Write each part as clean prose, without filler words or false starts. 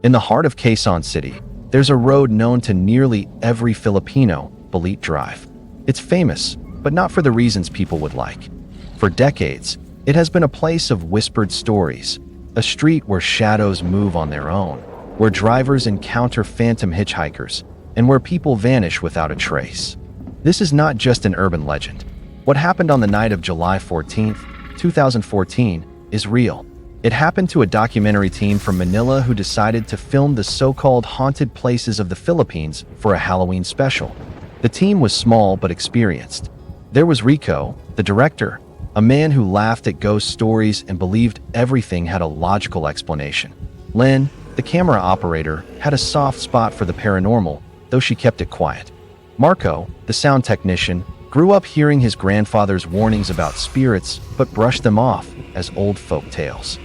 In the heart of Quezon City, there's a road known to nearly every Filipino, Balete Drive. It's famous, but not for the reasons people would like. For decades, it has been a place of whispered stories, a street where shadows move on their own, where drivers encounter phantom hitchhikers, and where people vanish without a trace. This is not just an urban legend. What happened on the night of July 14, 2014, is real. It happened to a documentary team from Manila who decided to film the so-called haunted places of the Philippines for a Halloween special. The team was small but experienced. There was Rico, the director, a man who laughed at ghost stories and believed everything had a logical explanation. Lynn, the camera operator, had a soft spot for the paranormal, though she kept it quiet. Marco, the sound technician, grew up hearing his grandfather's warnings about spirits but brushed them off as old folk tales.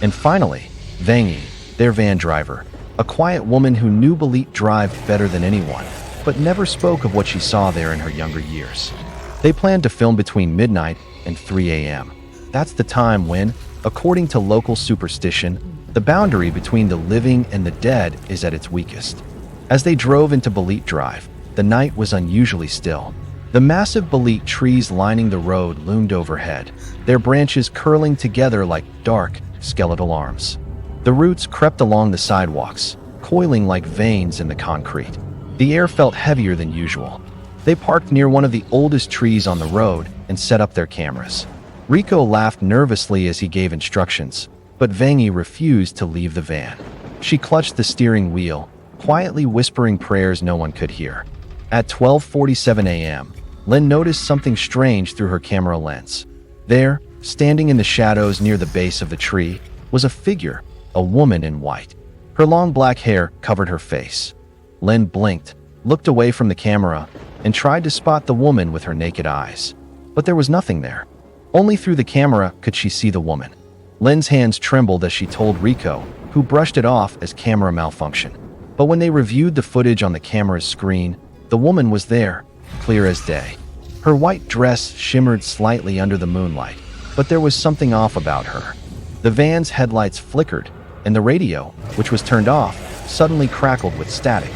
And finally, Vangi, their van driver, a quiet woman who knew Balete Drive better than anyone, but never spoke of what she saw there in her younger years. They planned to film between midnight and 3 a.m. That's the time when, according to local superstition, the boundary between the living and the dead is at its weakest. As they drove into Balete Drive, the night was unusually still. The massive Balete trees lining the road loomed overhead, their branches curling together like dark, skeletal arms. The roots crept along the sidewalks, coiling like veins in the concrete. The air felt heavier than usual. They parked near one of the oldest trees on the road and set up their cameras. Rico laughed nervously as he gave instructions, but Vangi refused to leave the van. She clutched the steering wheel, quietly whispering prayers no one could hear. At 12:47 a.m., Lynn noticed something strange through her camera lens. There, standing in the shadows near the base of the tree, was a figure, a woman in white. Her long black hair covered her face. Lynn blinked, looked away from the camera, and tried to spot the woman with her naked eyes. But there was nothing there. Only through the camera could she see the woman. Lynn's hands trembled as she told Rico, who brushed it off as camera malfunction. But when they reviewed the footage on the camera's screen, the woman was there, clear as day. Her white dress shimmered slightly under the moonlight, but there was something off about her. The van's headlights flickered, and the radio, which was turned off, suddenly crackled with static.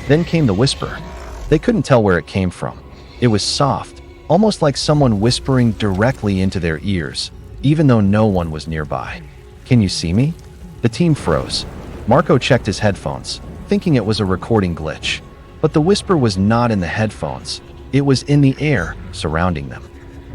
Then came the whisper. They couldn't tell where it came from. It was soft, almost like someone whispering directly into their ears, even though no one was nearby. "Can you see me?" The team froze. Marco checked his headphones, thinking it was a recording glitch. But the whisper was not in the headphones. It was in the air surrounding them.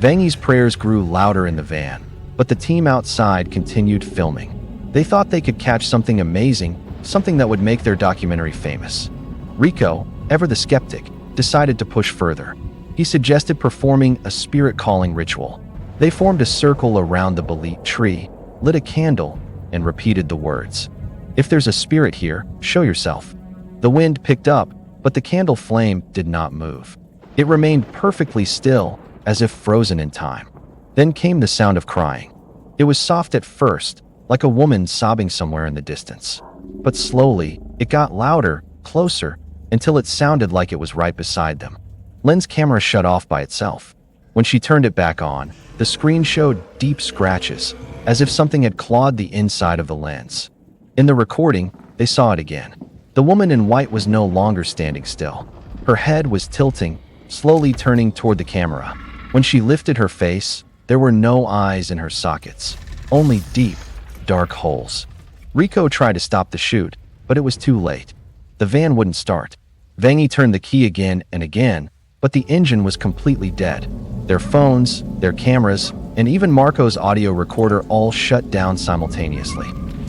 Vangi's prayers grew louder in the van, but the team outside continued filming. They thought they could catch something amazing, something that would make their documentary famous. Rico, ever the skeptic, decided to push further. He suggested performing a spirit-calling ritual. They formed a circle around the Balete tree, lit a candle, and repeated the words, "If there's a spirit here, show yourself." The wind picked up, but the candle flame did not move. It remained perfectly still, as if frozen in time. Then came the sound of crying. It was soft at first, like a woman sobbing somewhere in the distance. But slowly, it got louder, closer, until it sounded like it was right beside them. Lynn's camera shut off by itself. When she turned it back on, the screen showed deep scratches, as if something had clawed the inside of the lens. In the recording, they saw it again. The woman in white was no longer standing still. Her head was tilting, slowly turning toward the camera. When she lifted her face, there were no eyes in her sockets, only deep, dark holes. Rico tried to stop the shoot, but it was too late. The van wouldn't start. Vangi turned the key again and again, but the engine was completely dead. Their phones, their cameras, and even Marco's audio recorder all shut down simultaneously.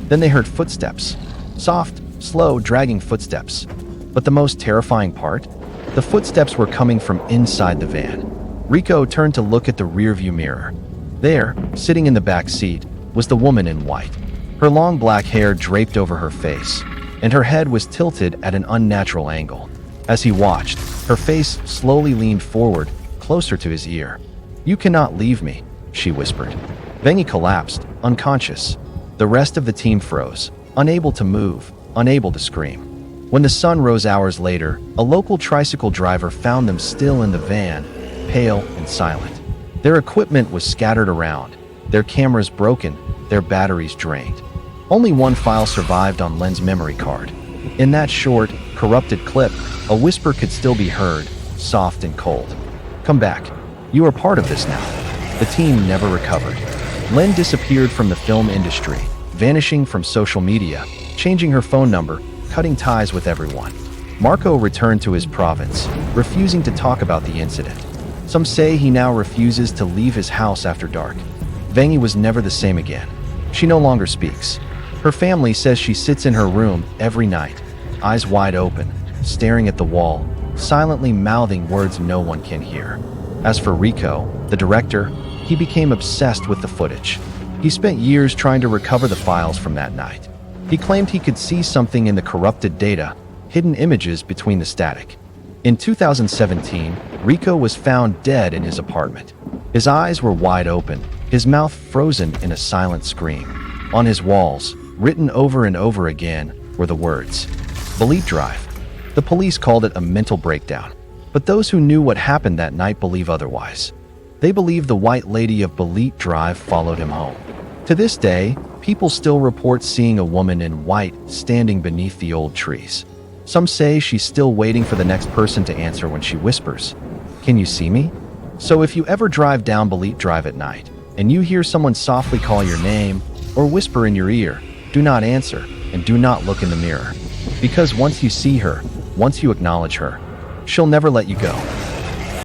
Then they heard footsteps. Soft, slow, dragging footsteps. But the most terrifying part? The footsteps were coming from inside the van. Rico turned to look at the rearview mirror. There, sitting in the back seat, was the woman in white. Her long black hair draped over her face, and her head was tilted at an unnatural angle. As he watched, her face slowly leaned forward, closer to his ear. "You cannot leave me," she whispered. Vangi collapsed, unconscious. The rest of the team froze, unable to move, unable to scream. When the sun rose hours later, a local tricycle driver found them still in the van, pale and silent. Their equipment was scattered around, their cameras broken, their batteries drained. Only one file survived on Len's memory card. In that short, corrupted clip, a whisper could still be heard, soft and cold. "Come back. You are part of this now." The team never recovered. Len disappeared from the film industry, vanishing from social media, changing her phone number, cutting ties with everyone. Marco returned to his province, refusing to talk about the incident. Some say he now refuses to leave his house after dark. Vangi was never the same again. She no longer speaks. Her family says she sits in her room every night, eyes wide open, staring at the wall, silently mouthing words no one can hear. As for Rico, the director, he became obsessed with the footage. He spent years trying to recover the files from that night. He claimed he could see something in the corrupted data, hidden images between the static. In 2017, Rico was found dead in his apartment. His eyes were wide open, his mouth frozen in a silent scream. On his walls, written over and over again, were the words, "Balete Drive." The police called it a mental breakdown, but those who knew what happened that night believe otherwise. They believe the White Lady of Balete Drive followed him home. To this day, people still report seeing a woman in white standing beneath the old trees. Some say she's still waiting for the next person to answer when she whispers, "Can you see me?" So if you ever drive down Balete Drive at night, and you hear someone softly call your name or whisper in your ear, do not answer and do not look in the mirror. Because once you see her, once you acknowledge her, she'll never let you go.